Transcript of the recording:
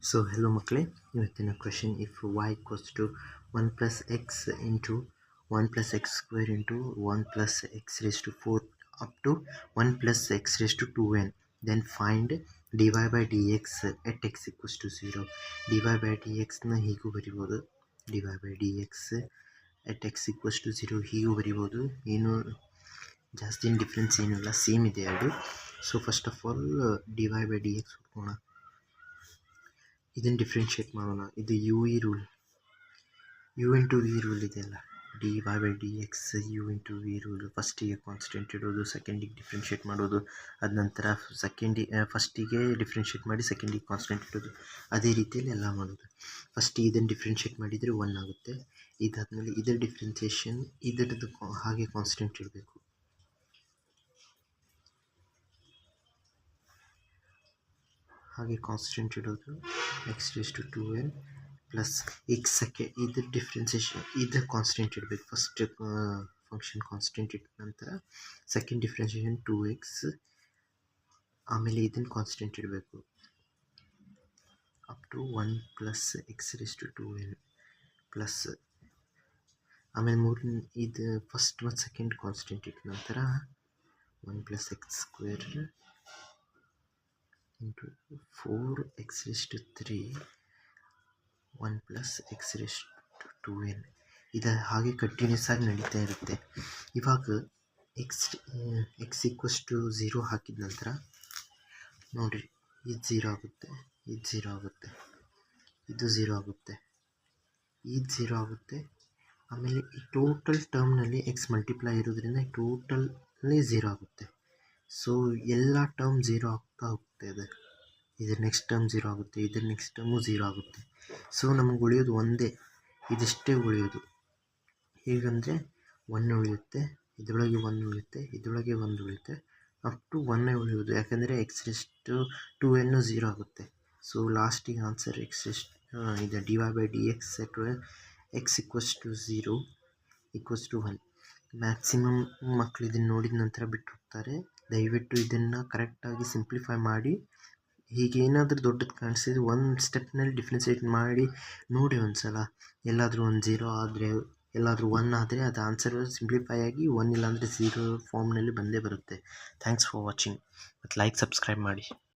So hello ಮಕ್ಕಳೇ, ಇವತ್ತಿನ question if y equals to 1 plus x into 1 plus x square into 1 plus x raised to 4 up to 1 plus x raised to 2n, then find dy by dx at x equals to 0. dy by dx ನ ಹೀಗೂ ಬರಿಬೋದು, dy by dx at x equals to 0 ಹೀಗೂ ಬರಿಬೋದು. ಏನು ಜಾಸ್ತಿ difference ಏನೂ ಇಲ್ಲ, same ಇದೆ ಎರಡು. So first of all dy by dx ಹುಡ್ಕೋಣ. ಇದನ್ನು ಡಿಫ್ರೆನ್ಷಿಯೇಟ್ ಮಾಡೋಣ. ಇದು u e rule, u into v rule ಇದೆಯಲ್ಲ, d y by d x u into v rule. ಫಸ್ಟಿಗೆ ಕಾನ್ಸ್ಟೆಂಟ್ ಇಡೋದು, ಸೆಕೆಂಡಿಗೆ ಡಿಫ್ರೆನ್ಷಿಯೇಟ್ ಮಾಡೋದು, ಅದ ನಂತರ ಫಸ್ಟಿಗೆ ಡಿಫ್ರೆನ್ಷಿಯೇಟ್ ಮಾಡಿ ಸೆಕೆಂಡಿಗೆ ಕಾನ್ಸ್ಟೆಂಟ್ ಇಡೋದು. ಅದೇ ರೀತಿಯಲ್ಲಿ ಎಲ್ಲ ಮಾಡೋದು. ಫಸ್ಟಿಗೆ ಇದನ್ನು ಡಿಫ್ರೆನ್ಷಿಯೇಟ್ ಮಾಡಿದರೆ 1 ಆಗುತ್ತೆ. ಇದಾದಮೇಲೆ ಇದರ ಡಿಫ್ರೆನ್ಸಿಯೇಷನ್ ಇದರದ್ದು ಹಾಗೆ ಕಾನ್ಸ್ಟೆಂಟ್ ಇಡಬೇಕು. ಹಾಗೆ ಕಾನ್ಸ್ಟೆಂಟ್ ಇಡೋದು x raise to 2n plus x ಇದ್ರ ಡಿಫ್ರೆನ್ಸಿಯೇಷನ್ ಇದರ ಕಾನ್ಸ್ಟೆಂಟ್ ಇಡಬೇಕು. ಫಸ್ಟ್ ಫಂಕ್ಷನ್ ಕಾನ್ಸ್ಟೆಂಟ್ ಇಟ್ಟ ನಂತರ ಸೆಕೆಂಡ್ ಡಿಫ್ರೆನ್ಸಿಯೇಷನ್ 2x, ಆಮೇಲೆ ಇದನ್ನು ಕಾನ್ಸ್ಟೆಂಟ್ ಇಡಬೇಕು up to 1 plus x raise to 2n plus ಆಮೇಲೆ ಇದು ಫಸ್ಟ್ ಮತ್ತು ಸೆಕೆಂಡ್ ಕಾನ್ಸ್ಟೆಂಟ್ ಇಟ್ಟ ನಂತರ 1 plus x square into 4x raised to 3 1 plus x raised to 2n. ಇದು ಹಾಗೆ ಕಂಟಿನ್ಯೂಸ್ ಆಗಿ ನಡೀತಾ ಇರುತ್ತೆ. ಇವಾಗ ಎಕ್ಸ್ ಈಕ್ವಲ್ಸ್ ಟು 0 ಹಾಕಿದ ನಂತರ ನೋಡಿರಿ, ಇದು 0 ಆಗುತ್ತೆ, ಇದು 0 ಆಗುತ್ತೆ, ಇದು 0 ಆಗುತ್ತೆ, ಇದು 0 ಆಗುತ್ತೆ. ಆಮೇಲೆ ಈ ಟೋಟಲ್ ಟರ್ಮ್ನಲ್ಲಿ ಎಕ್ಸ್ ಮಲ್ಟಿಪ್ಲೈ ಇರೋದ್ರಿಂದ ಟೋಟಲ್ಲಿ 0 ಆಗುತ್ತೆ. ಸೊ ಎಲ್ಲ ಟರ್ಮ್ 0 ಆಗ್ತಾ ಹೋಗ್ತಾ ಇದೆ. ಇದ್ರ ನೆಕ್ಸ್ಟ್ ಟರ್ಮ್ 0 ಆಗುತ್ತೆ, ಇದ್ರ ನೆಕ್ಸ್ಟ್ ಟರ್ಮು 0 ಆಗುತ್ತೆ. ಸೊ ನಮಗೆ ಉಳಿಯೋದು ಒಂದೇ, ಇದಿಷ್ಟೇ ಉಳಿಯೋದು. ಹೇಗಂದರೆ 1 ಉಳಿಯುತ್ತೆ, ಇದರೊಳಗೆ 1 ಉಳಿಯುತ್ತೆ, ಇದರೊಳಗೆ 1 ಉಳಿಯುತ್ತೆ, ಅಪ್ ಟು 1 ಉಳಿಯೋದು. ಯಾಕಂದರೆ ಎಕ್ಸ್ ರೆಸ್ಟು 2n 0 ಆಗುತ್ತೆ. ಸೊ ಲಾಸ್ಟಿಗೆ ಆನ್ಸರ್ ಇದು d y by d x at x equals to 0 equals to 1. Maximum ಮಕ್ಕಳು ಇದನ್ನು ನೋಡಿದ ನಂತರ ಬಿಟ್ಟು ಹೋಗ್ತಾರೆ. ದಯವಿಟ್ಟು ಇದನ್ನು ಕರೆಕ್ಟಾಗಿ ಸಿಂಪ್ಲಿಫೈ ಮಾಡಿ, ಹೀಗೇನಾದರೂ ದೊಡ್ಡದು ಕಾಣಿಸಿದ್ರೆ ಒಂದು ಸ್ಟೆಪ್ನಲ್ಲಿ ಡಿಫ್ರೆನ್ಸಿಯೇಟ್ ಮಾಡಿ ನೋಡಿ ಒಂದು ಸಲ. ಎಲ್ಲಾದರೂ ಒಂದು 0 ಆದರೆ, ಎಲ್ಲಾದರೂ 1 ಆದರೆ ಅದು ಆನ್ಸರ್ ಸಿಂಪ್ಲಿಫೈ ಆಗಿ 1 ಇಲ್ಲಾಂದರೆ 0 ಫಾರ್ಮ್ನಲ್ಲಿ ಬಂದೇ ಬರುತ್ತೆ. Thanks for watching. ಮತ್ತು ಲೈಕ್ ಸಬ್ಸ್ಕ್ರೈಬ್ ಮಾಡಿ.